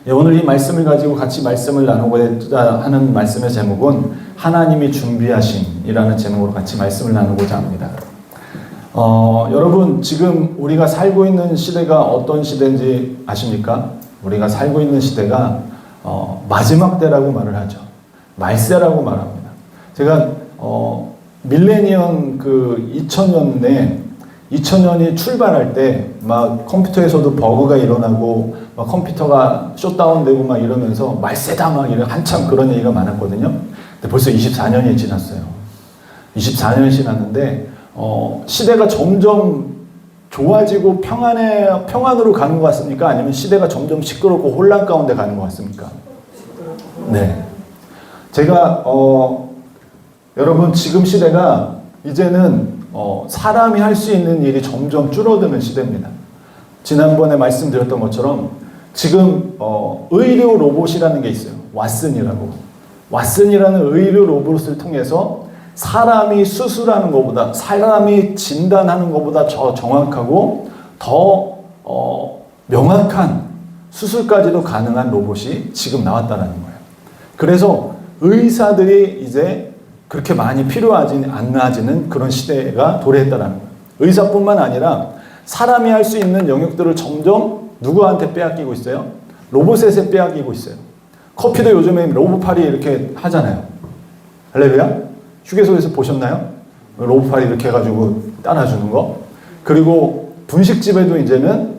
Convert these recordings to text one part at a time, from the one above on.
오늘 이 말씀을 가지고 같이 말씀을 나누고자 하는 말씀의 제목은 하나님이 준비하심이라는 제목으로 같이 말씀을 나누고자 합니다. 여러분 지금 우리가 살고 있는 시대가 어떤 시대인지 아십니까? 우리가 살고 있는 시대가 마지막 때라고 말을 하죠. 말세라고 말합니다. 제가 밀레니엄 2000년이 출발할 때 막 컴퓨터에서도 버그가 일어나고 막 컴퓨터가 셧다운되고 막 이러면서 말세다 막 이런 한참 그런 얘기가 많았거든요. 근데 벌써 24년이 지났어요. 24년이 지났는데 시대가 점점 좋아지고 평안으로 가는 것 같습니까? 아니면 시대가 점점 시끄럽고 혼란 가운데 가는 것 같습니까? 네. 제가 여러분 지금 시대가 이제는 사람이 할 수 있는 일이 점점 줄어드는 시대입니다. 지난번에 말씀드렸던 것처럼 지금 의료 로봇이라는 게 있어요. 왓슨이라는 의료 로봇을 통해서 사람이 수술하는 것보다, 사람이 진단하는 것보다 더 정확하고 더 명확한 수술까지도 가능한 로봇이 지금 나왔다는 거예요. 그래서 의사들이 이제 그렇게 많이 필요하지 않아지는 그런 시대가 도래했다는 거예요. 의사뿐만 아니라 사람이 할 수 있는 영역들을 점점 누구한테 빼앗기고 있어요? 로봇에 빼앗기고 있어요. 커피도 요즘에 로봇팔이 이렇게 하잖아요. 할렐루야? 휴게소에서 보셨나요? 로봇팔이 이렇게 해가지고 따라주는 거. 그리고 분식집에도 이제는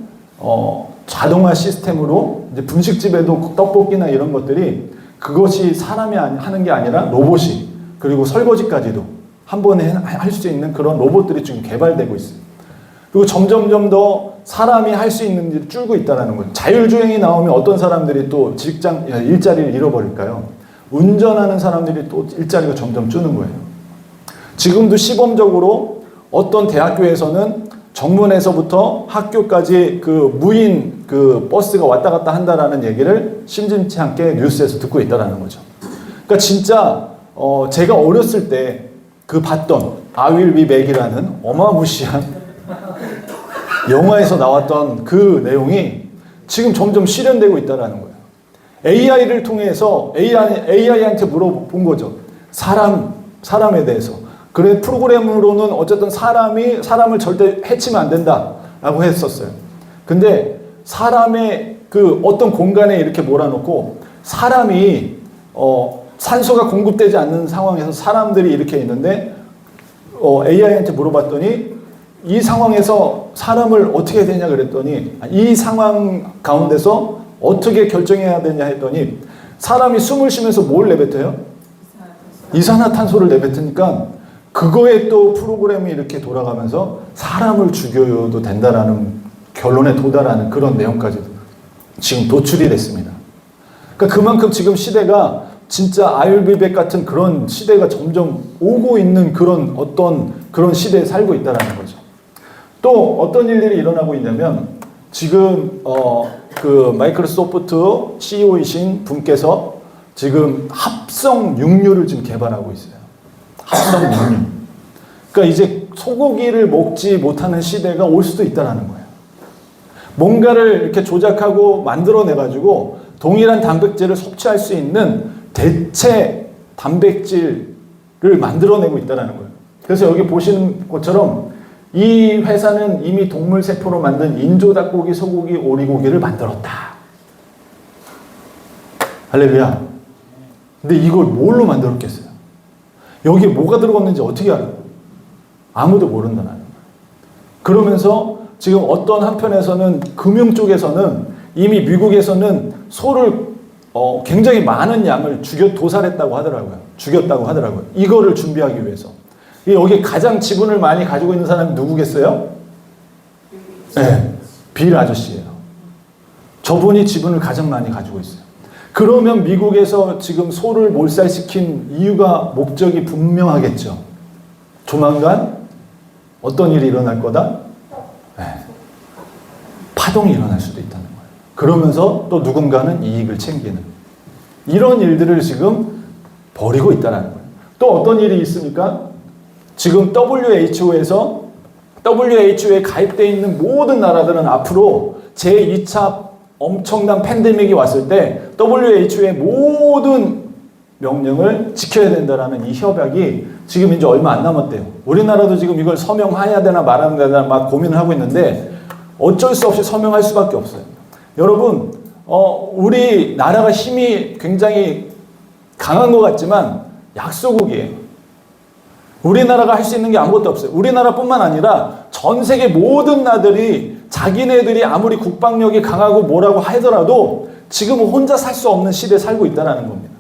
자동화 시스템으로 이제 분식집에도 떡볶이나 이런 것들이 그것이 사람이 하는 게 아니라 로봇이, 그리고 설거지까지도 한 번에 할 수 있는 그런 로봇들이 지금 개발되고 있어요. 그리고 점점점 더 사람이 할 수 있는 일이 줄고 있다는 거예요. 자율주행이 나오면 어떤 사람들이 또 일자리를 잃어버릴까요? 운전하는 사람들이 또 일자리가 점점 주는 거예요. 지금도 시범적으로 어떤 대학교에서는 정문에서부터 학교까지 무인 버스가 왔다 갔다 한다라는 얘기를 심심치 않게 뉴스에서 듣고 있다는 거죠. 그러니까 진짜 제가 어렸을 때 봤던 I Will Be Back이라는 어마무시한 영화에서 나왔던 그 내용이 지금 점점 실현되고 있다는 거예요. AI를 통해서 AI한테 물어본 거죠. 사람에 대해서. 그래 프로그램으로는 어쨌든 사람을 절대 해치면 안 된다라고 했었어요. 근데 사람의 어떤 공간에 이렇게 몰아놓고 사람이 산소가 공급되지 않는 상황에서 사람들이 이렇게 있는데 AI한테 물어봤더니 이 상황에서 사람을 어떻게 해야 되냐 그랬더니 이 상황 가운데서 어떻게 결정해야 되냐 했더니 사람이 숨을 쉬면서 뭘 내뱉어요? 이산화탄소를 내뱉으니까 그거에 또 프로그램이 이렇게 돌아가면서 사람을 죽여도 된다라는 결론에 도달하는 그런 내용까지 지금 도출이 됐습니다. 그러니까 그만큼 지금 시대가 진짜 아율비백 같은 그런 시대가 점점 오고 있는 그런 그런 시대에 살고 있다는 거죠. 또 어떤 일들이 일어나고 있냐면 지금 마이크로소프트 CEO이신 분께서 지금 합성 육류를 지금 개발하고 있어요. 합성 육류. 그러니까 이제 소고기를 먹지 못하는 시대가 올 수도 있다는 거예요. 뭔가를 이렇게 조작하고 만들어내가지고 동일한 단백질을 섭취할 수 있는 대체 단백질을 만들어내고 있다는 거예요. 그래서 여기 보시는 것처럼 이 회사는 이미 동물 세포로 만든 인조 닭고기, 소고기, 오리고기를 만들었다. 할렐루야. 근데 이걸 뭘로 만들었겠어요? 여기에 뭐가 들어갔는지 어떻게 알아요? 아무도 모른다는 거예요. 그러면서 지금 어떤 한편에서는 금융 쪽에서는 이미 미국에서는 소를 굉장히 많은 양을 도살했다고 하더라고요. 죽였다고 하더라고요. 이거를 준비하기 위해서. 여기 가장 지분을 많이 가지고 있는 사람이 누구겠어요? 네, 빌 아저씨예요. 저분이 지분을 가장 많이 가지고 있어요. 그러면 미국에서 지금 소를 몰살시킨 이유가 목적이 분명하겠죠. 조만간 어떤 일이 일어날 거다? 네, 파동이 일어날 수도 있다는 거예요. 그러면서 또 누군가는 이익을 챙기는 이런 일들을 지금 벌이고 있다는 거예요. 또 어떤 일이 있습니까? 지금 WHO에 가입되어 있는 모든 나라들은 앞으로 제2차 엄청난 팬데믹이 왔을 때 WHO의 모든 명령을 지켜야 된다라는 이 협약이 지금 이제 얼마 안 남았대요. 우리나라도 지금 이걸 서명해야 되나 말아야 되나 막 고민을 하고 있는데 어쩔 수 없이 서명할 수밖에 없어요. 여러분, 우리 나라가 힘이 굉장히 강한 것 같지만 약소국이에요. 우리나라가 할 수 있는 게 아무것도 없어요. 우리나라뿐만 아니라 전 세계 모든 나라들이 자기네들이 아무리 국방력이 강하고 뭐라고 하더라도 지금은 혼자 살 수 없는 시대에 살고 있다는 겁니다.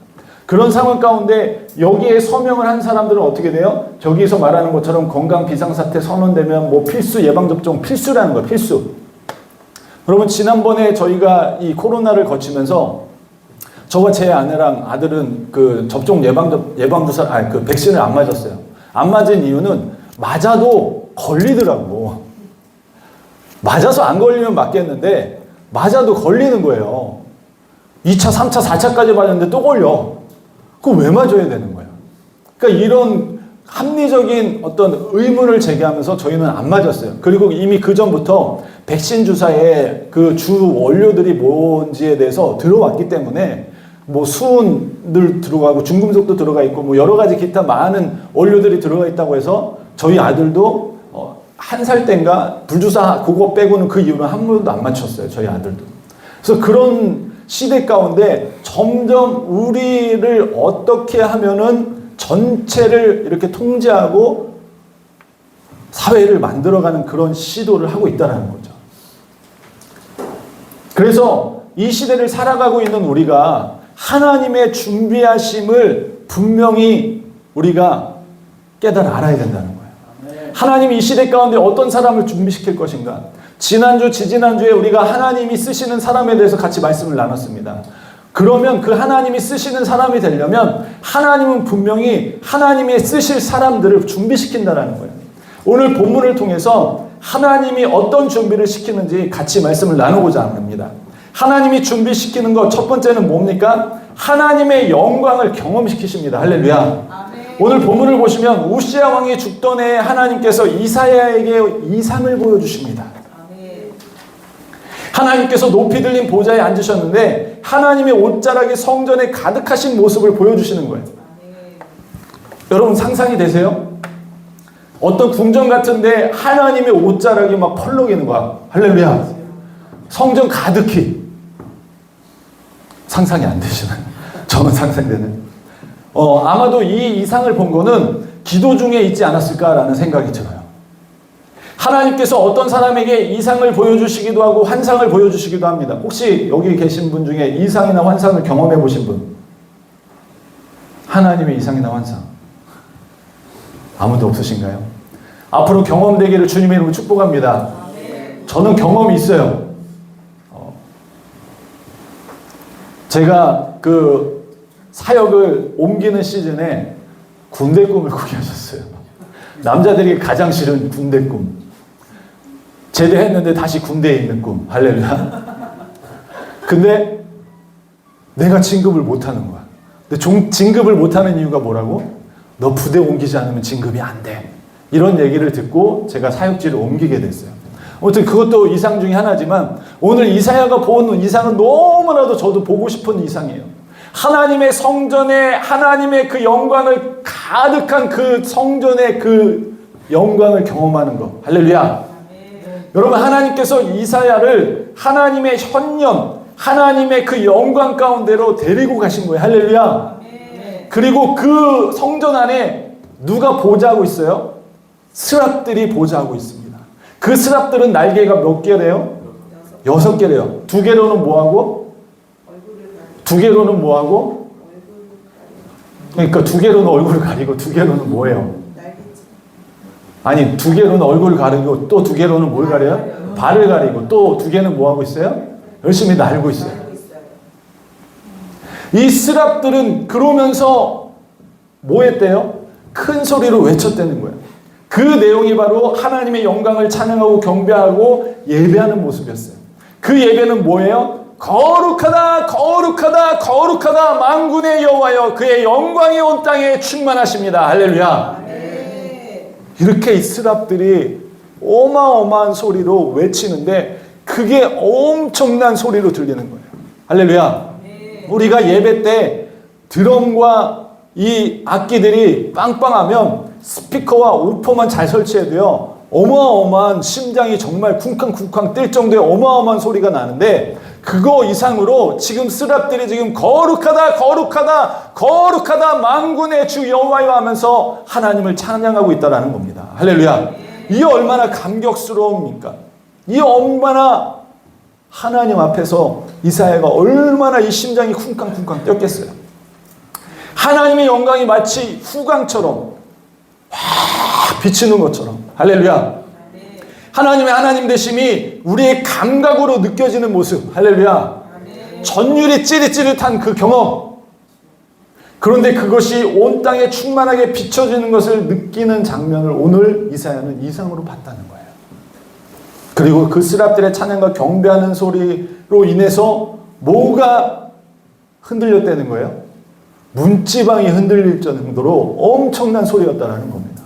그런 상황 가운데 여기에 서명을 한 사람들은 어떻게 돼요? 저기서 말하는 것처럼 건강 비상사태 선언되면 뭐 필수 예방접종 필수라는 거예요. 필수. 여러분, 지난번에 저희가 이 코로나를 거치면서 저와 제 아내랑 아들은 그 접종 예방주사, 그 백신을 안 맞았어요. 안 맞은 이유는 맞아도 걸리더라고. 맞아서 안 걸리면 맞겠는데 맞아도 걸리는 거예요. 2차, 3차, 4차까지 맞았는데 또 걸려. 그거 왜 맞아야 되는 거야? 그러니까 이런 합리적인 어떤 의문을 제기하면서 저희는 안 맞았어요. 그리고 이미 그 전부터 백신 주사의 그 주 원료들이 뭔지에 대해서 들어왔기 때문에 뭐 수은들 들어가고 중금속도 들어가 있고 뭐 여러 가지 기타 많은 원료들이 들어가 있다고 해서 저희 아들도 1살 때인가 불주사 그거 빼고는 그 이후로 한 번도 안 맞췄어요. 저희 아들도. 그래서 그런 시대 가운데 점점 우리를 어떻게 하면은 전체를 이렇게 통제하고 사회를 만들어가는 그런 시도를 하고 있다는 거죠. 그래서 이 시대를 살아가고 있는 우리가 하나님의 준비하심을 분명히 우리가 깨달아 알아야 된다는 거예요. 하나님이 이 시대 가운데 어떤 사람을 준비시킬 것인가? 지난주, 지지난주에 우리가 하나님이 쓰시는 사람에 대해서 같이 말씀을 나눴습니다. 그러면 그 하나님이 쓰시는 사람이 되려면 하나님은 분명히 하나님이 쓰실 사람들을 준비시킨다는 거예요. 오늘 본문을 통해서 하나님이 어떤 준비를 시키는지 같이 말씀을 나누고자 합니다. 하나님이 준비시키는 것 첫 번째는 뭡니까? 하나님의 영광을 경험시키십니다. 할렐루야. 아멘. 오늘 본문을 보시면 우시야 왕이 죽던 해에 하나님께서 이사야에게 이상을 보여주십니다. 아멘. 하나님께서 높이 들린 보좌에 앉으셨는데 하나님의 옷자락이 성전에 가득하신 모습을 보여주시는 거예요. 아멘. 여러분 상상이 되세요? 어떤 궁전 같은데 하나님의 옷자락이 막 펄럭이는 거야. 할렐루야. 성전 가득히. 상상이 안 되시나요? 저는 상상되는. 아마도 이 이상을 본 거는 기도 중에 있지 않았을까라는 생각이 들어요. 하나님께서 어떤 사람에게 이상을 보여주시기도 하고 환상을 보여주시기도 합니다. 혹시 여기 계신 분 중에 이상이나 환상을 경험해 보신 분? 하나님의 이상이나 환상. 아무도 없으신가요? 앞으로 경험되기를 주님의 이름으로 축복합니다. 저는 경험이 있어요. 제가 그 사역을 옮기는 시즌에 군대 꿈을 꾸게 하셨어요. 남자들이 가장 싫은 군대 꿈. 제대했는데 다시 군대에 있는 꿈. 할렐루야. 근데 내가 진급을 못하는 거야. 근데 진급을 못하는 이유가 뭐라고? 너 부대 옮기지 않으면 진급이 안 돼. 이런 얘기를 듣고 제가 사역지를 옮기게 됐어요. 아무튼 그것도 이상 중에 하나지만 오늘 이사야가 본 이상은 너무나도 저도 보고 싶은 이상이에요. 하나님의 성전에 하나님의 그 영광을 가득한 그 성전의 그 영광을 경험하는 것. 할렐루야. 여러분 하나님께서 이사야를 하나님의 현년 하나님의 그 영광 가운데로 데리고 가신 거예요. 할렐루야. 그리고 그 성전 안에 누가 보좌하고 있어요? 스랍들이 보좌하고 있습니다. 그 스랍들은 날개가 몇 개래요? 6개래요. 2개로는 뭐하고? 2개로는 뭐하고? 그러니까 2개로는 얼굴을 가리고 2개로는 뭐예요? 아니 2개로는 얼굴을 가리고 또 2개로는 뭘 가려요? 발을 가리고 또 2개는 뭐하고 있어요? 열심히 날고 있어요. 이 스랍들은 그러면서 뭐 했대요? 큰 소리로 외쳤다는 거예요. 그 내용이 바로 하나님의 영광을 찬양하고 경배하고 예배하는 모습이었어요. 그 예배는 뭐예요? 거룩하다 거룩하다 거룩하다 만군의 여호와여 그의 영광이 온 땅에 충만하십니다. 할렐루야. 이렇게 이 스랍들이 어마어마한 소리로 외치는데 그게 엄청난 소리로 들리는 거예요. 할렐루야. 우리가 예배 때 드럼과 이 악기들이 빵빵하면 스피커와 우퍼만 잘 설치해도요, 어마어마한 심장이 정말 쿵쾅쿵쾅 뛸 정도의 어마어마한 소리가 나는데, 그거 이상으로 지금 스랍들이 지금 거룩하다 거룩하다 거룩하다 만군의 주 여호와여 하면서 하나님을 찬양하고 있다라는 겁니다. 할렐루야. 이 얼마나 감격스러웁니까? 이 얼마나 하나님 앞에서 이사야가 얼마나 이 심장이 쿵쾅쿵쾅 뛰었겠어요. 하나님의 영광이 마치 후광처럼 확 비치는 것처럼. 할렐루야. 하나님의 하나님 되심이 우리의 감각으로 느껴지는 모습. 할렐루야. 전율이 찌릿찌릿한 그 경험. 그런데 그것이 온 땅에 충만하게 비춰지는 것을 느끼는 장면을 오늘 이사야는 이상으로 봤다는 거예요. 그리고 그 스랍들의 찬양과 경배하는 소리로 인해서 뭐가 흔들렸다는 거예요? 문지방이 흔들릴 정도로 엄청난 소리였다는 겁니다.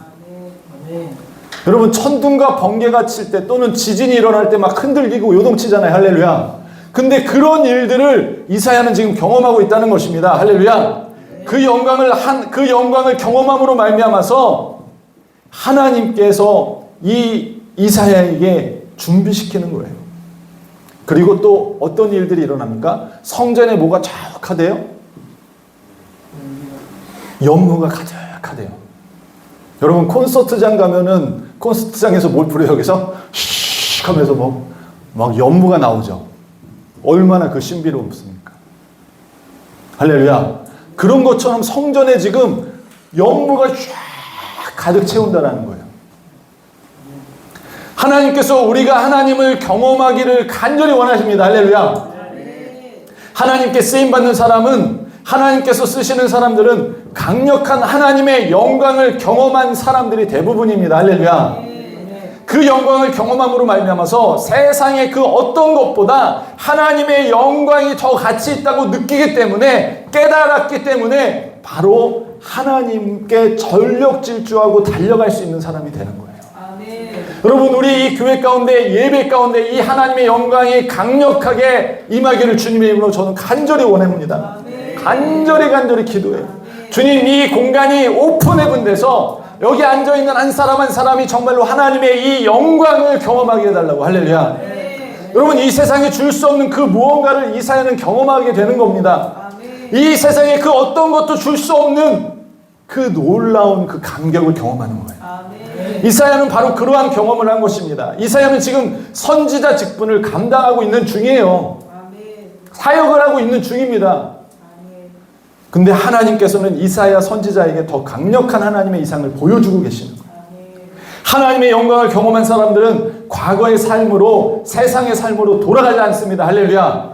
여러분, 천둥과 번개가 칠 때 또는 지진이 일어날 때 막 흔들리고 요동치잖아요. 할렐루야. 근데 그런 일들을 이사야는 지금 경험하고 있다는 것입니다. 할렐루야. 그 영광을 경험함으로 말미암아서 하나님께서 이 이사야에게 준비시키는 거예요. 그리고 또 어떤 일들이 일어납니까? 성전에 뭐가 자욱하대요? 연무가 가득하대요. 여러분, 콘서트장 가면은 콘서트장에서 뭘 부려요? 여기서 씩 하면서 막 연무가 나오죠. 얼마나 그 신비롭습니까? 할렐루야. 그런 것처럼 성전에 지금 연무가 쫙 가득 채운다라는 거예요. 하나님께서 우리가 하나님을 경험하기를 간절히 원하십니다. 할렐루야. 하나님께 쓰임받는 사람은, 하나님께서 쓰시는 사람들은 강력한 하나님의 영광을 경험한 사람들이 대부분입니다. 할렐루야. 그 영광을 경험함으로 말미암아서 세상의 그 어떤 것보다 하나님의 영광이 더 가치 있다고 느끼기 때문에, 깨달았기 때문에 바로 하나님께 전력 질주하고 달려갈 수 있는 사람이 되는 거예요. 여러분, 우리 이 교회 가운데, 예배 가운데 이 하나님의 영광이 강력하게 임하기를 주님의 이름으로 저는 간절히 원합니다. 간절히 기도해요. 주님, 이 공간이 오픈헤븐 돼서 여기 앉아있는 한 사람 한 사람이 정말로 하나님의 이 영광을 경험하게 해달라고. 할렐루야. 여러분, 이 세상에 줄 수 없는 그 무언가를 이사야는 경험하게 되는 겁니다. 이 세상에 그 어떤 것도 줄 수 없는 그 놀라운 그 감격을 경험하는 거예요. 이사야는 바로 그러한 경험을 한 것입니다. 이사야는 지금 선지자 직분을 감당하고 있는 중이에요. 사역을 하고 있는 중입니다. 근데 하나님께서는 이사야 선지자에게 더 강력한 하나님의 이상을 보여주고 계시는 거예요. 하나님의 영광을 경험한 사람들은 과거의 삶으로, 세상의 삶으로 돌아가지 않습니다. 할렐루야.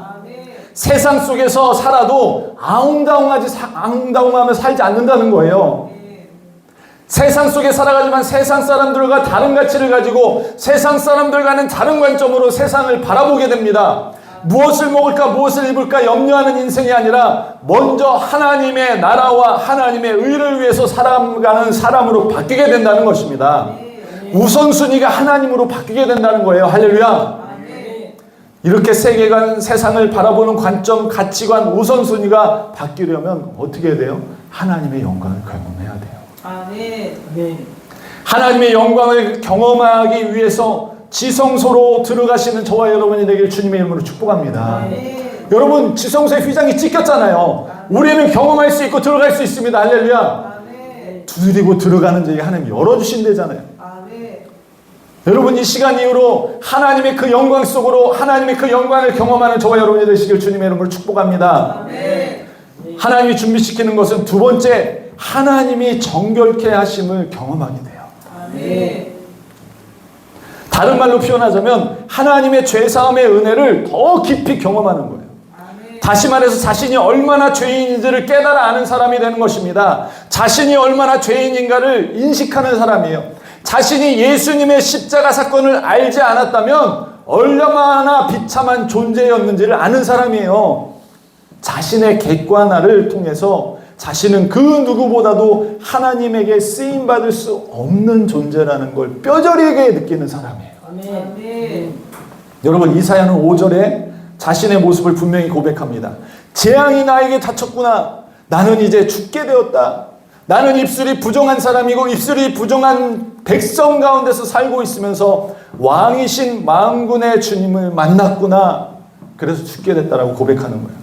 세상 속에서 살아도 아웅다웅하며 살지 않는다는 거예요. 세상 속에 살아가지만 세상 사람들과 다른 가치를 가지고 세상 사람들과는 다른 관점으로 세상을 바라보게 됩니다. 무엇을 먹을까 무엇을 입을까 염려하는 인생이 아니라 먼저 하나님의 나라와 하나님의 의를 위해서 살아가는 사람으로 바뀌게 된다는 것입니다. 우선순위가 하나님으로 바뀌게 된다는 거예요. 할렐루야. 이렇게 세계관, 세상을 바라보는 관점, 가치관, 우선순위가 바뀌려면 어떻게 해야 돼요? 하나님의 영광을 경험해야 돼요. 하나님의 영광을 경험하기 위해서 지성소로 들어가시는 저와 여러분이 되길 주님의 이름으로 축복합니다. 여러분, 지성소에 휘장이 찢겼잖아요. 우리는 경험할 수 있고 들어갈 수 있습니다. 할렐루야. 두드리고 들어가는 자에게 하나님 열어주신대잖아요. 여러분, 이 시간 이후로 하나님의 그 영광 속으로 하나님의 그 영광을 경험하는 저와 여러분이 되시길 주님의 이름으로 축복합니다. 하나님이 준비시키는 것은 두 번째, 하나님이 정결케 하심을 경험하게 돼요. 다른 말로 표현하자면 하나님의 죄사함의 은혜를 더 깊이 경험하는 거예요. 다시 말해서 자신이 얼마나 죄인인지를 깨달아 아는 사람이 되는 것입니다. 자신이 얼마나 죄인인가를 인식하는 사람이에요. 자신이 예수님의 십자가 사건을 알지 않았다면 얼마나 비참한 존재였는지를 아는 사람이에요. 자신의 객관화를 통해서 자신은 그 누구보다도 하나님에게 쓰임받을 수 없는 존재라는 걸 뼈저리게 느끼는 사람이에요. 여러분, 이사야는 5절에 자신의 모습을 분명히 고백합니다. 재앙이 나에게 닥쳤구나. 나는 이제 죽게 되었다. 나는 입술이 부정한 사람이고 입술이 부정한 백성 가운데서 살고 있으면서 왕이신 만군의 주님을 만났구나. 그래서 죽게 됐다라고 고백하는 거예요.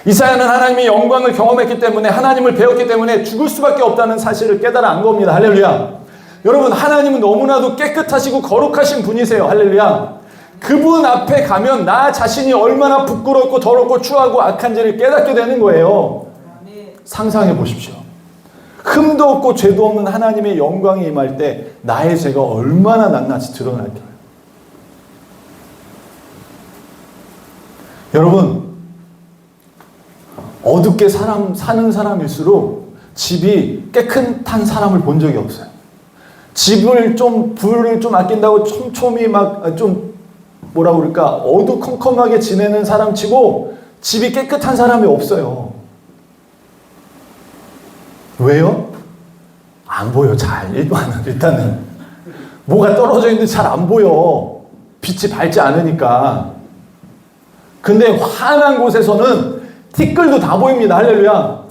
이사야는 하나님의 영광을 경험했기 때문에, 하나님을 배웠기 때문에 죽을 수밖에 없다는 사실을 깨달아 안 겁니다. 할렐루야. 여러분, 하나님은 너무나도 깨끗하시고 거룩하신 분이세요. 할렐루야. 그분 앞에 가면 나 자신이 얼마나 부끄럽고 더럽고 추하고 악한지를 깨닫게 되는 거예요. 상상해 보십시오. 흠도 없고 죄도 없는 하나님의 영광이 임할 때 나의 죄가 얼마나 낱낱이 드러날까요? 여러분, 어둡게 사는 사람일수록 집이 깨끗한 사람을 본 적이 없어요. 집을 불을 좀 아낀다고 촘촘히 뭐라고 그럴까, 어두컴컴하게 지내는 사람 치고 집이 깨끗한 사람이 없어요. 왜요? 안 보여. 잘 일단은 뭐가 떨어져 있는데 잘 안 보여. 빛이 밝지 않으니까. 근데 환한 곳에서는 티끌도 다 보입니다. 할렐루야.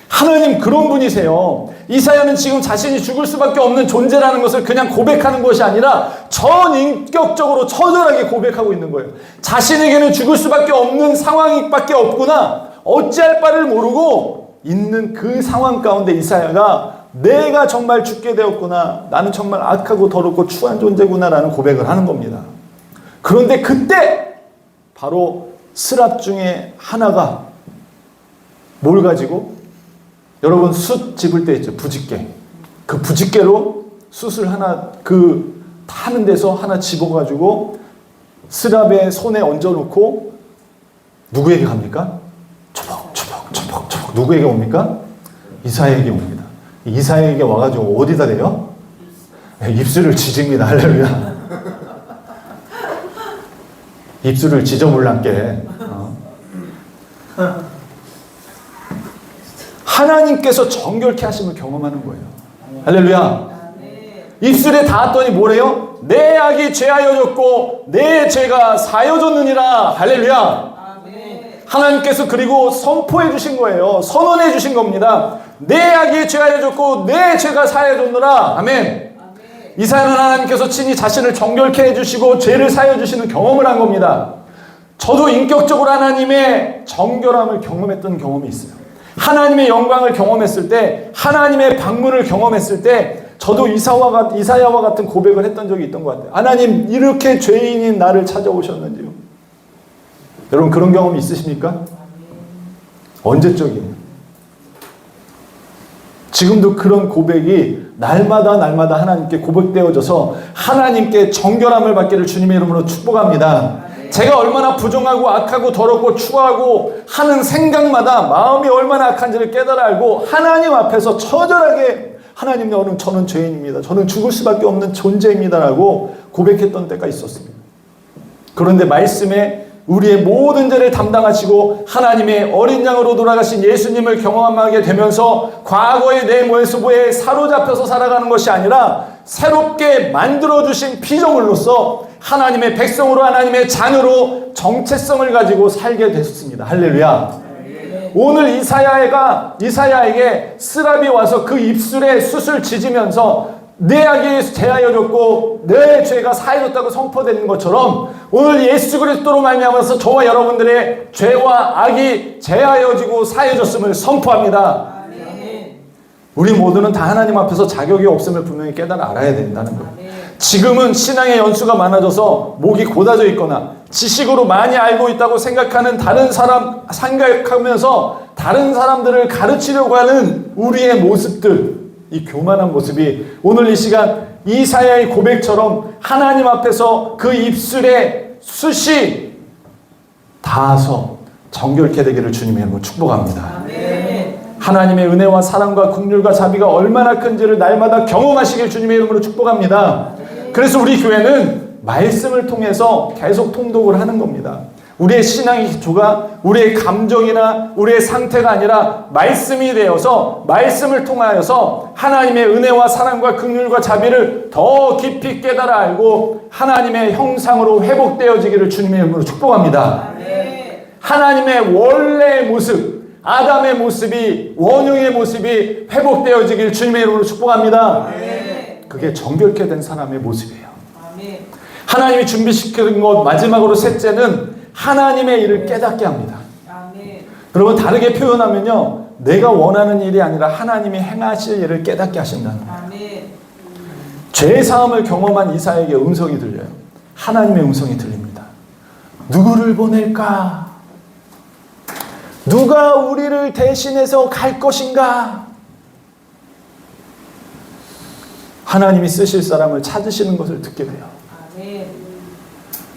하나님 그런 분이세요. 이사야는 지금 자신이 죽을 수밖에 없는 존재라는 것을 그냥 고백하는 것이 아니라 전인격적으로 처절하게 고백하고 있는 거예요. 자신에게는 죽을 수밖에 없는 상황밖에 없구나. 어찌할 바를 모르고 있는 그 상황 가운데 이사야가 내가 정말 죽게 되었구나. 나는 정말 악하고 더럽고 추한 존재구나라는 고백을 하는 겁니다. 그런데 그때 바로 스랍 중에 하나가 뭘 가지고, 여러분 숯 집을 때 있죠. 부집개. 그 부집개로 숯을 하나 타는 데서 하나 집어가지고 스랍의 손에 얹어놓고 누구에게 갑니까? 초복 누구에게 옵니까? 이사야에게 옵니다. 이사야에게 와가지고 어디다 대요? 입술을 지집니다. 할렐루야. 입술을 지저물랑게. 하나님께서 정결케 하심을 경험하는 거예요. 할렐루야. 입술에 닿았더니 뭐래요? 내 악이 죄하여졌고 내 죄가 사여졌느니라. 할렐루야. 하나님께서 그리고 선포해 주신 거예요. 선언해 주신 겁니다. 내 악이 죄하여졌고 내 죄가 사여졌느라. 아멘. 이사야는 하나님께서 친히 자신을 정결케 해주시고 죄를 사여주시는 경험을 한 겁니다. 저도 인격적으로 하나님의 정결함을 경험했던 경험이 있어요. 하나님의 영광을 경험했을 때, 하나님의 방문을 경험했을 때 저도 이사야와 같은 고백을 했던 적이 있던 것 같아요. 하나님, 이렇게 죄인인 나를 찾아오셨는지요. 여러분 그런 경험이 있으십니까? 언제적이에요? 지금도 그런 고백이 날마다 하나님께 고백되어져서 하나님께 정결함을 받기를 주님의 이름으로 축복합니다. 제가 얼마나 부정하고 악하고 더럽고 추하고 하는 생각마다 마음이 얼마나 악한지를 깨달아 알고 하나님 앞에서 처절하게 하나님, 저는 죄인입니다. 저는 죽을 수밖에 없는 존재입니다라고 고백했던 때가 있었습니다. 그런데 말씀에 우리의 모든 죄를 담당하시고 하나님의 어린 양으로 돌아가신 예수님을 경험하게 되면서 과거의 내 모습에 사로잡혀서 살아가는 것이 아니라 새롭게 만들어주신 피조물로서 하나님의 백성으로, 하나님의 자녀로 정체성을 가지고 살게 됐습니다. 할렐루야. 오늘 이사야에게 스랍이 와서 그 입술에 숯을 지지면서 내 악이 제하여졌고 내 죄가 사해졌다고 선포되는 것처럼 오늘 예수 그리스도로 말미암아서 저와 여러분들의 죄와 악이 제하여지고 사해졌음을 선포합니다. 우리 모두는 다 하나님 앞에서 자격이 없음을 분명히 깨달아 알아야 된다는 거예요. 지금은 신앙의 연수가 많아져서 목이 고다져 있거나 지식으로 많이 알고 있다고 생각하는 생각하면서 다른 사람들을 가르치려고 하는 우리의 모습들, 이 교만한 모습이 오늘 이 시간 이사야의 고백처럼 하나님 앞에서 그 입술에 숯이 닿아서 정결케 되기를 주님의 이름으로 축복합니다. 하나님의 은혜와 사랑과 긍휼과 자비가 얼마나 큰지를 날마다 경험하시길 주님의 이름으로 축복합니다. 그래서 우리 교회는 말씀을 통해서 계속 통독을 하는 겁니다. 우리의 신앙의 기초가 우리의 감정이나 우리의 상태가 아니라 말씀이 되어서 말씀을 통하여서 하나님의 은혜와 사랑과 긍휼과 자비를 더 깊이 깨달아 알고 하나님의 형상으로 회복되어지기를 주님의 이름으로 축복합니다. 하나님의 원래의 모습, 아담의 모습이, 원흉의 모습이 회복되어지기를 주님의 이름으로 축복합니다. 그게 정결케 된 사람의 모습이에요. 하나님이 준비시킨 것 마지막으로 셋째는 하나님의 일을 깨닫게 합니다. 여러분 다르게 표현하면요, 내가 원하는 일이 아니라 하나님이 행하실 일을 깨닫게 하신다는 거예요. 죄 사함을 경험한 이사에게 음성이 들려요. 하나님의 음성이 들립니다. 누구를 보낼까? 누가 우리를 대신해서 갈 것인가? 하나님이 쓰실 사람을 찾으시는 것을 듣게 돼요.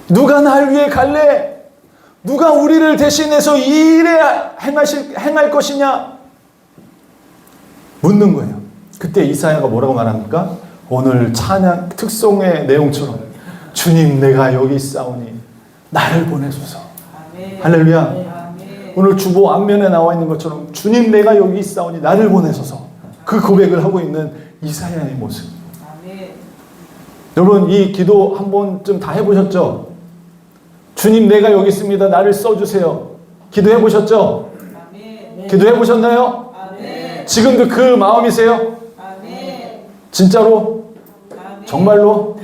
누가 날 위해 갈래? 누가 우리를 대신해서 이 일에 행할 것이냐? 묻는 거예요. 그때 이사야가 뭐라고 말합니까? 오늘 찬양 특송의 내용처럼 주님 내가 여기 있사오니 나를 보내소서. 할렐루야. 오늘 주보 앞면에 나와 있는 것처럼 주님 내가 여기 있사오니 나를 보내소서. 그 고백을 하고 있는 이사야의 모습. 여러분 이 기도 한 번쯤 다 해보셨죠? 주님 내가 여기 있습니다. 나를 써주세요. 기도해 보셨죠? 기도해 보셨나요? 지금도 그 마음이세요? 진짜로? 정말로?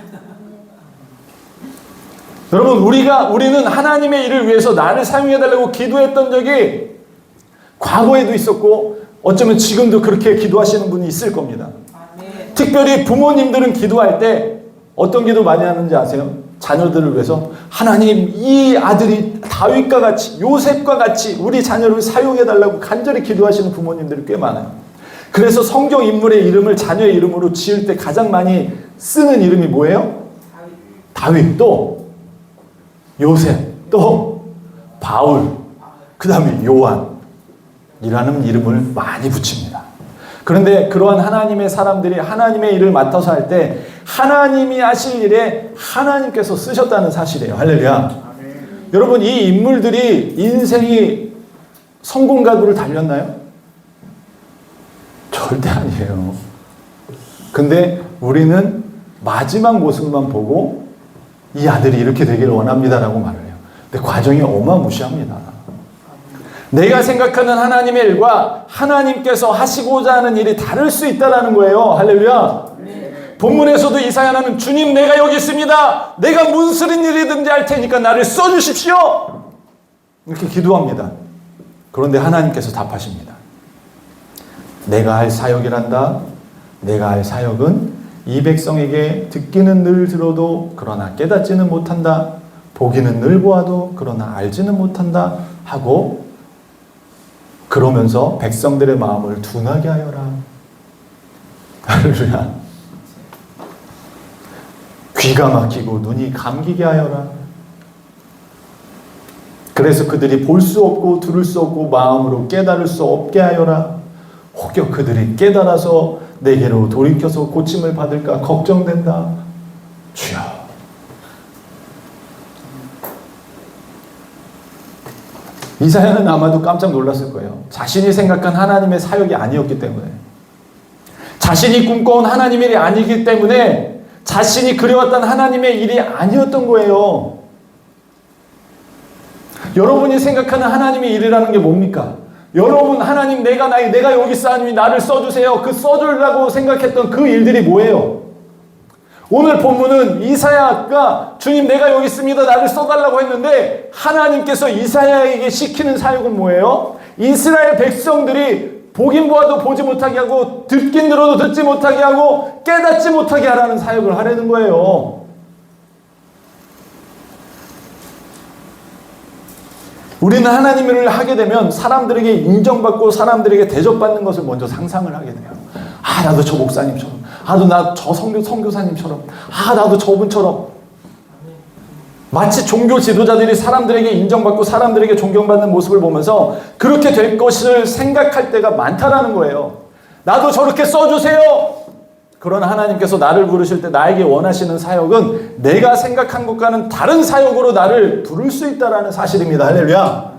여러분 우리는 하나님의 일을 위해서 나를 사용해 달라고 기도했던 적이 과거에도 있었고 어쩌면 지금도 그렇게 기도하시는 분이 있을 겁니다. 특별히 부모님들은 기도할 때 어떤 기도 많이 하는지 아세요? 자녀들을 위해서 하나님 이 아들이 다윗과 같이 요셉과 같이 우리 자녀를 사용해 달라고 간절히 기도하시는 부모님들이 꽤 많아요. 그래서 성경 인물의 이름을 자녀의 이름으로 지을 때 가장 많이 쓰는 이름이 뭐예요? 다윗, 또 요셉, 또 바울, 그 다음에 요한이라는 이름을 많이 붙입니다. 그런데 그러한 하나님의 사람들이 하나님의 일을 맡아서 할 때 하나님이 하실 일에 하나님께서 쓰셨다는 사실이에요. 할렐루야. 여러분 이 인물들이 인생이 성공가도를 달렸나요? 절대 아니에요. 근데 우리는 마지막 모습만 보고 이 아들이 이렇게 되기를 원합니다라고 말을 해요. 근데 과정이 어마무시합니다. 내가 생각하는 하나님의 일과 하나님께서 하시고자 하는 일이 다를 수 있다는 거예요. 할렐루야. 본문에서도 이사야는 주님 내가 여기 있습니다. 내가 무슨 일이든지 할 테니까 나를 써주십시오. 이렇게 기도합니다. 그런데 하나님께서 답하십니다. 내가 할 사역이란다. 내가 할 사역은 이 백성에게 듣기는 늘 들어도 그러나 깨닫지는 못한다. 보기는 늘 보아도 그러나 알지는 못한다 하고 그러면서 백성들의 마음을 둔하게 하여라. 할렐루야. 귀가 막히고 눈이 감기게 하여라. 그래서 그들이 볼 수 없고 들을 수 없고 마음으로 깨달을 수 없게 하여라. 혹여 그들이 깨달아서 내게로 돌이켜서 고침을 받을까 걱정된다. 주여. 이사야는 아마도 깜짝 놀랐을 거예요. 자신이 생각한 하나님의 사역이 아니었기 때문에, 자신이 꿈꿔온 하나님의 일이 아니기 때문에, 자신이 그려왔던 하나님의 일이 아니었던 거예요. 여러분이 생각하는 하나님의 일이라는 게 뭡니까? 여러분 하나님 내가 여기 있사오니 나를 써주세요. 그 써주려고 생각했던 그 일들이 뭐예요? 오늘 본문은 이사야가 주님 내가 여기 있습니다. 나를 써달라고 했는데 하나님께서 이사야에게 시키는 사역은 뭐예요? 이스라엘 백성들이 보긴 보아도 보지 못하게 하고 듣긴 들어도 듣지 못하게 하고 깨닫지 못하게 하라는 사역을 하려는 거예요. 우리는 하나님의 일을 하게 되면 사람들에게 인정받고 사람들에게 대접받는 것을 먼저 상상을 하게 돼요. 아 나도 저 목사님처럼, 나 저 선교사님처럼, 나도 저분처럼. 마치 종교 지도자들이 사람들에게 인정받고 사람들에게 존경받는 모습을 보면서 그렇게 될 것을 생각할 때가 많다라는 거예요. 나도 저렇게 써주세요. 그러나 하나님께서 나를 부르실 때 나에게 원하시는 사역은 내가 생각한 것과는 다른 사역으로 나를 부를 수 있다는 사실입니다. 할렐루야.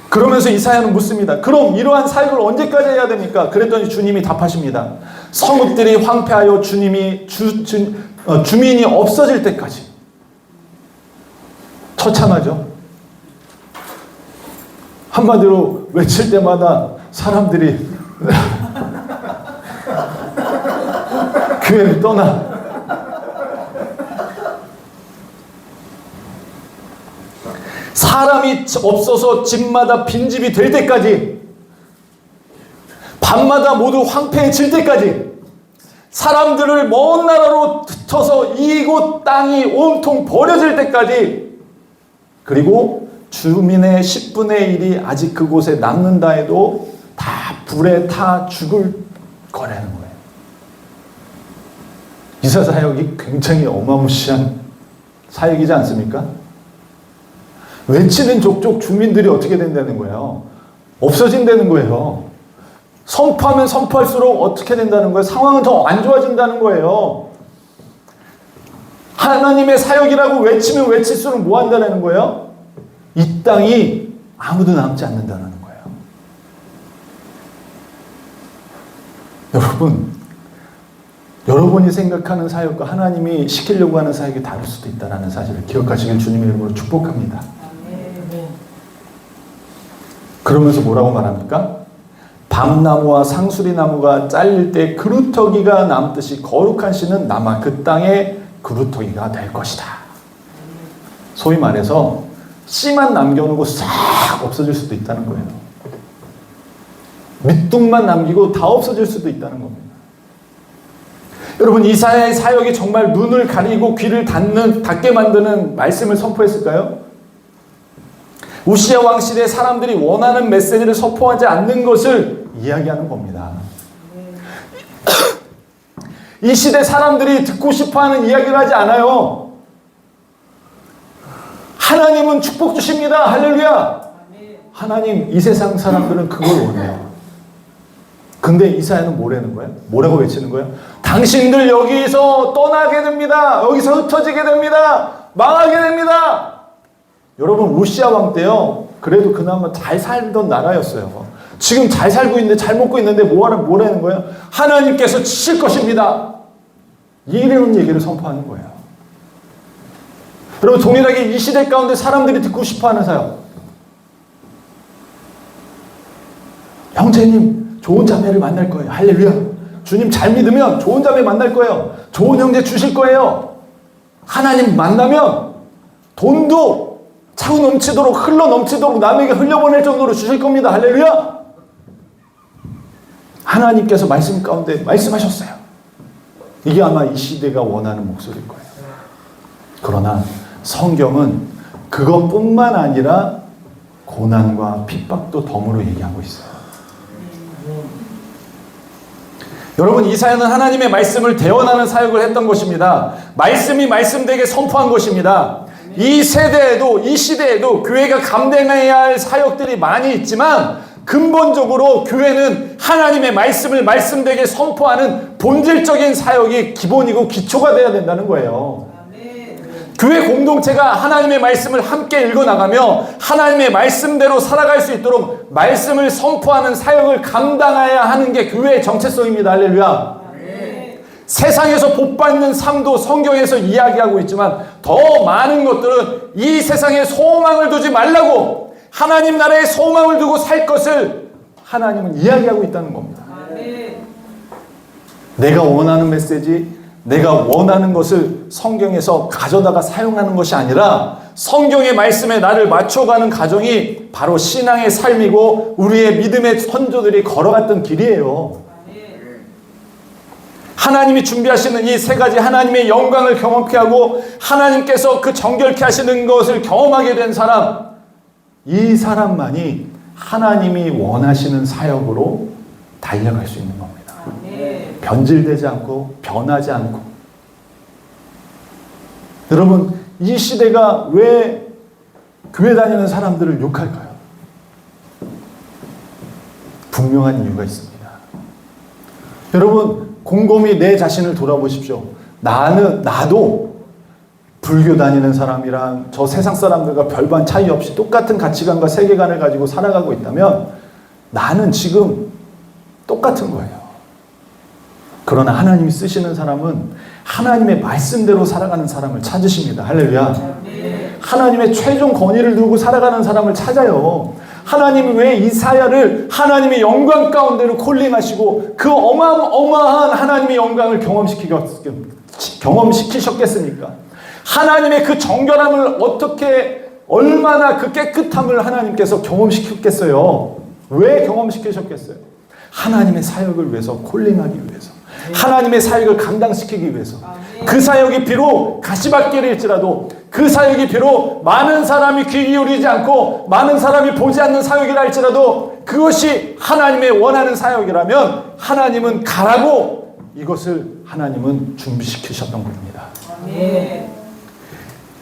그러면서 이사야는 묻습니다. 그럼 이러한 사역을 언제까지 해야 됩니까? 그랬더니 주님이 답하십니다. 성읍들이 황폐하여 주민이 없어질 때까지. 처참하죠. 한마디로 외칠 때마다 사람들이 교회를 떠나. 사람이 없어서 집마다 빈집이 될 때까지, 밤마다 모두 황폐해질 때까지, 사람들을 먼 나라로 흩어서 이곳 땅이 온통 버려질 때까지, 그리고 주민의 10분의 1이 아직 그곳에 남는다 해도 다 불에 타 죽을 거라는 거예요. 이사 사역이 굉장히 어마무시한 사역이지 않습니까? 외치는 족족 주민들이 어떻게 된다는 거예요? 없어진다는 거예요. 선포하면 선포할수록 어떻게 된다는 거예요? 상황은 더 안 좋아진다는 거예요. 하나님의 사역이라고 외치면 외칠수록 뭐 한다는 거예요? 이 땅이 아무도 남지 않는다는 거예요. 여러분이 생각하는 사역과 하나님이 시키려고 하는 사역이 다를 수도 있다는 사실을 기억하시길 주님의 이름으로 축복합니다. 그러면서 뭐라고 말합니까? 밤나무와 상수리나무가 잘릴 때 그루터기가 남듯이 거룩한 씨는 남아 그 땅에 그루터기가 될 것이다. 소위 말해서 씨만 남겨놓고 싹 없어질 수도 있다는 거예요. 밑둥만 남기고 다 없어질 수도 있다는 겁니다. 여러분, 이사야의 사역이 정말 눈을 가리고 귀를 닫게 만드는 말씀을 선포했을까요? 우시야 왕 시대 사람들이 원하는 메시지를 선포하지 않는 것을 이야기하는 겁니다. 이 시대 사람들이 듣고 싶어하는 이야기를 하지 않아요. 하나님은 축복 주십니다. 할렐루야. 하나님, 이 세상 사람들은 그걸 원해요. 근데 이사야는 뭐라는 거예요? 뭐라고 외치는 거예요? 당신들 여기서 떠나게 됩니다. 여기서 흩어지게 됩니다. 망하게 됩니다. 여러분, 우시야 왕 때요, 그래도 그나마 잘 살던 나라였어요. 지금 잘 살고 있는데, 잘 먹고 있는데 뭐라는 거예요? 하나님께서 치실 것입니다. 이런 얘기를 선포하는 거예요. 여러분, 동일하게 이 시대 가운데 사람들이 듣고 싶어하는 사역. 형제님, 좋은 자매를 만날 거예요. 할렐루야. 주님 잘 믿으면 좋은 자매 만날 거예요. 좋은 형제 주실 거예요. 하나님 만나면 돈도 차고 넘치도록, 흘러 넘치도록 남에게 흘려보낼 정도로 주실 겁니다. 할렐루야. 하나님께서 말씀 가운데 말씀하셨어요. 이게 아마 이 시대가 원하는 목소리일 거예요. 그러나 성경은 그것뿐만 아니라 고난과 핍박도 덤으로 얘기하고 있어요. 여러분, 이사야는 하나님의 말씀을 대언하는 사역을 했던 것입니다. 말씀이 말씀되게 선포한 것입니다. 이 세대에도, 이 시대에도 교회가 감당해야 할 사역들이 많이 있지만 근본적으로 교회는 하나님의 말씀을 말씀되게 선포하는 본질적인 사역이 기본이고 기초가 되어야 된다는 거예요. 교회 공동체가 하나님의 말씀을 함께 읽어나가며 하나님의 말씀대로 살아갈 수 있도록 말씀을 선포하는 사역을 감당해야 하는 게 교회의 정체성입니다. 할렐루야. 세상에서 복받는 삶도 성경에서 이야기하고 있지만 더 많은 것들은 이 세상에 소망을 두지 말라고, 하나님 나라에 소망을 두고 살 것을 하나님은 이야기하고 있다는 겁니다. 내가 원하는 메시지, 내가 원하는 것을 성경에서 가져다가 사용하는 것이 아니라 성경의 말씀에 나를 맞춰가는 가정이 바로 신앙의 삶이고 우리의 믿음의 선조들이 걸어갔던 길이에요. 하나님이 준비하시는 이 세 가지 하나님의 영광을 경험케 하고 하나님께서 그 정결케 하시는 것을 경험하게 된 사람, 이 사람만이 하나님이 원하시는 사역으로 달려갈 수 있는 겁니다. 변질되지 않고 변하지 않고. 여러분, 이 시대가 왜 교회 다니는 사람들을 욕할까요? 분명한 이유가 있습니다. 여러분, 곰곰이 내 자신을 돌아보십시오. 나도 불교 다니는 사람이랑 저 세상 사람들과 별반 차이 없이 똑같은 가치관과 세계관을 가지고 살아가고 있다면 나는 지금 똑같은 거예요. 그러나 하나님이 쓰시는 사람은 하나님의 말씀대로 살아가는 사람을 찾으십니다. 할렐루야. 하나님의 최종 권위를 두고 살아가는 사람을 찾아요. 하나님은 왜 이사야를 하나님의 영광 가운데로 콜링하시고 그 어마어마한 하나님의 영광을 경험시키셨겠습니까? 하나님의 그 정결함을 얼마나 그 깨끗함을 하나님께서 경험시켰겠어요? 왜 경험시키셨겠어요? 하나님의 사역을 위해서, 콜링하기 위해서, 하나님의 사역을 감당시키기 위해서. 그 사역이 비록 가시밭길일지라도, 그 사역이 비록 많은 사람이 귀 기울이지 않고 많은 사람이 보지 않는 사역이라 할지라도 그것이 하나님의 원하는 사역이라면 하나님은 가라고 이것을 하나님은 준비시키셨던 겁니다. 아멘.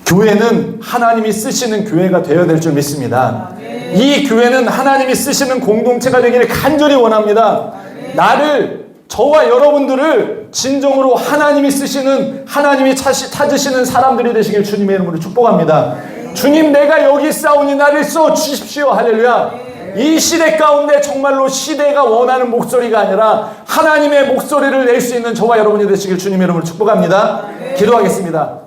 교회는 하나님이 쓰시는 교회가 되어야 될 줄 믿습니다. 아멘. 이 교회는 하나님이 쓰시는 공동체가 되기를 간절히 원합니다. 아멘. 저와 여러분들을 진정으로 하나님이 쓰시는, 하나님이 찾으시는 사람들이 되시길 주님의 이름으로 축복합니다. 아멘. 주님, 내가 여기 있사오니 나를 써 주십시오. 할렐루야. 아멘. 이 시대 가운데 정말로 시대가 원하는 목소리가 아니라 하나님의 목소리를 낼 수 있는 저와 여러분이 되시길 주님의 이름으로 축복합니다. 아멘. 기도하겠습니다.